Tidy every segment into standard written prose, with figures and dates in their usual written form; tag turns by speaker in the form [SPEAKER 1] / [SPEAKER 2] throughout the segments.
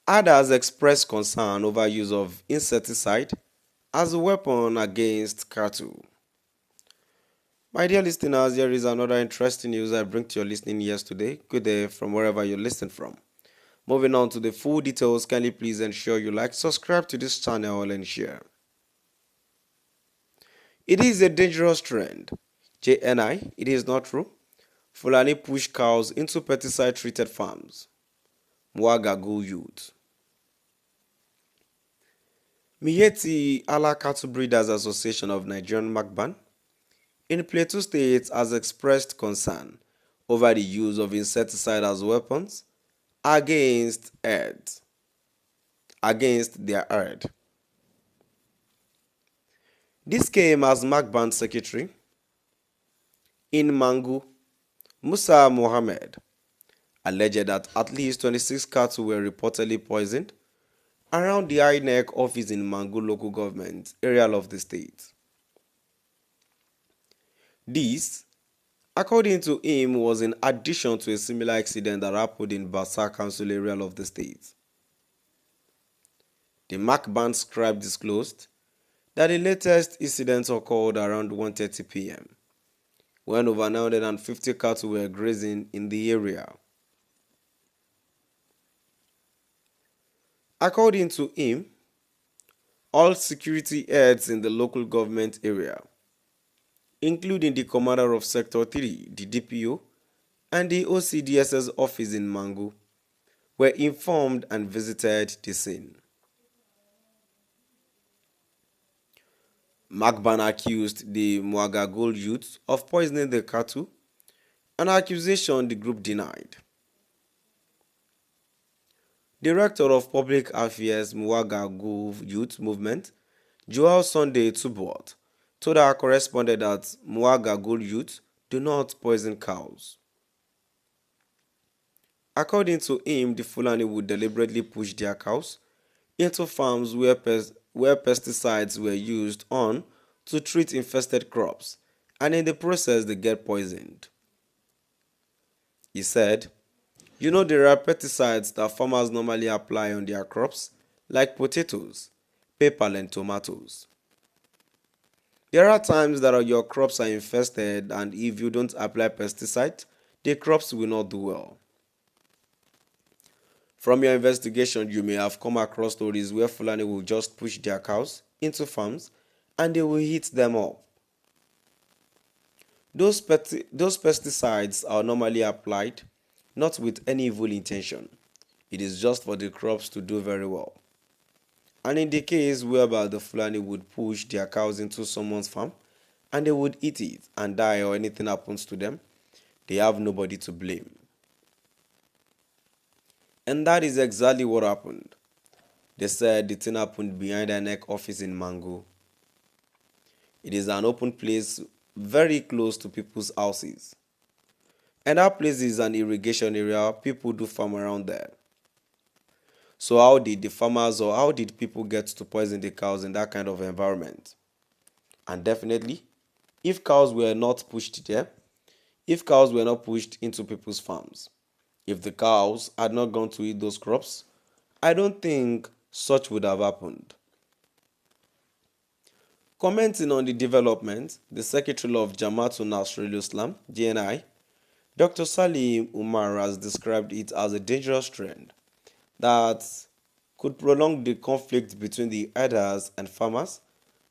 [SPEAKER 1] Others expressed concern over use of insecticide as a weapon against cattle. My dear listeners, here is another interesting news I bring to your listening ears today. Good day from wherever you're listening from. Moving on to the full details, kindly please ensure you like, subscribe to this channel and share. It is a dangerous trend. JNI, it is not true. Fulani push cows into pesticide-treated farms. Mwagagu youth. Miyetti Allah Cattle Breeders Association of Nigerian Macban in Plateau State has expressed concern over the use of insecticide as weapons against their herd. This came as Macban Secretary in Mangu, Musa Mohammed, alleged that at least 26 cattle were reportedly poisoned around the INEC office in Mangu local government area of the state. This, according to him, was in addition to a similar accident that happened in Basa Council area of the state. The Macban scribe disclosed that the latest incident occurred around 1:30 p.m. when over 950 cattle were grazing in the area. According to him, all security heads in the local government area, including the commander of Sector 3, the DPO, and the OCDS's office in Mangu, were informed and visited the scene. Macban accused the Mwagagul youth of poisoning the cattle, an accusation the group denied. Director of Public Affairs Mwagagul Youth Movement, Joel Sunday Tubot, told our correspondent that Mwagagul youth do not poison cows. According to him, the Fulani would deliberately push their cows into farms where pesticides were used on to treat infested crops, and in the process they get poisoned. He said, there are pesticides that farmers normally apply on their crops, like potatoes, pepper, and tomatoes. There are times that your crops are infested, and if you don't apply pesticide, the crops will not do well. From your investigation, you may have come across stories where Fulani will just push their cows into farms and they will heat them up. Those pesticides are normally applied not with any evil intention. It is just for the crops to do very well. And in the case whereby the Fulani would push their cows into someone's farm and they would eat it and die or anything happens to them, they have nobody to blame. And that is exactly what happened. They said the thing happened behind the neck office in Mangu. It is an open place very close to people's houses. And that place is an irrigation area. People do farm around there. So how did the farmers or how did people get to poison the cows in that kind of environment? And definitely, if cows were not pushed there, if cows were not pushed into people's farms, if the cows had not gone to eat those crops, I don't think such would have happened. Commenting on the development, the Secretary of Jamaatul Nasrul Islam, JNI, Dr. Salim Umar has described it as a dangerous trend that could prolong the conflict between the herders and farmers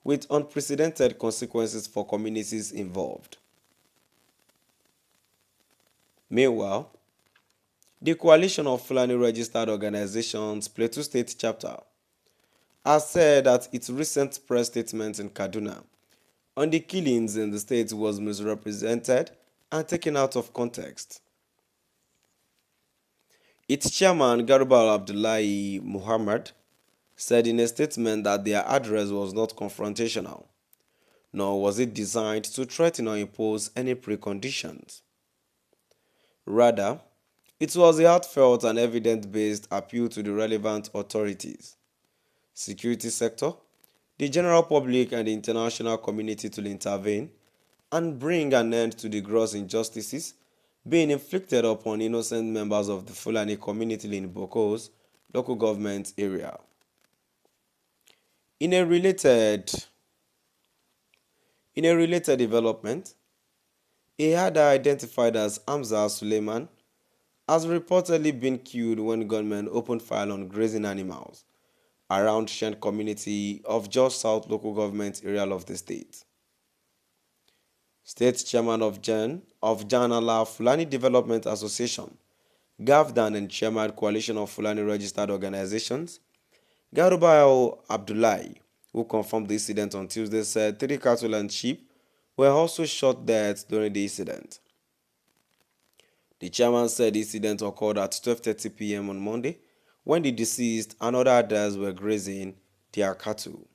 [SPEAKER 1] with unprecedented consequences for communities involved. Meanwhile, the Coalition of Fulani Registered Organizations Plateau State Chapter has said that its recent press statement in Kaduna on the killings in the state was misrepresented and taken out of context. Its chairman, Garba Abdullahi Muhammad, said in a statement that their address was not confrontational, nor was it designed to threaten or impose any preconditions. Rather, it was a heartfelt and evidence-based appeal to the relevant authorities, security sector, the general public and the international community to intervene and bring an end to the gross injustices being inflicted upon innocent members of the Fulani community in Bokos local government area. In a related development, a herder identified as Hamza Suleiman has reportedly been killed when gunmen opened fire on grazing animals around Shen community of Jos South local government area of the state. State chairman of Jan Allah Fulani Development Association, GAFDAN, and chairman coalition of Fulani registered organizations, Garuba Abdullahi, who confirmed the incident on Tuesday, said 3 cattle and sheep were also shot dead during the incident. The chairman said the incident occurred at 12:30 p.m. on Monday when the deceased and other herders were grazing their cattle.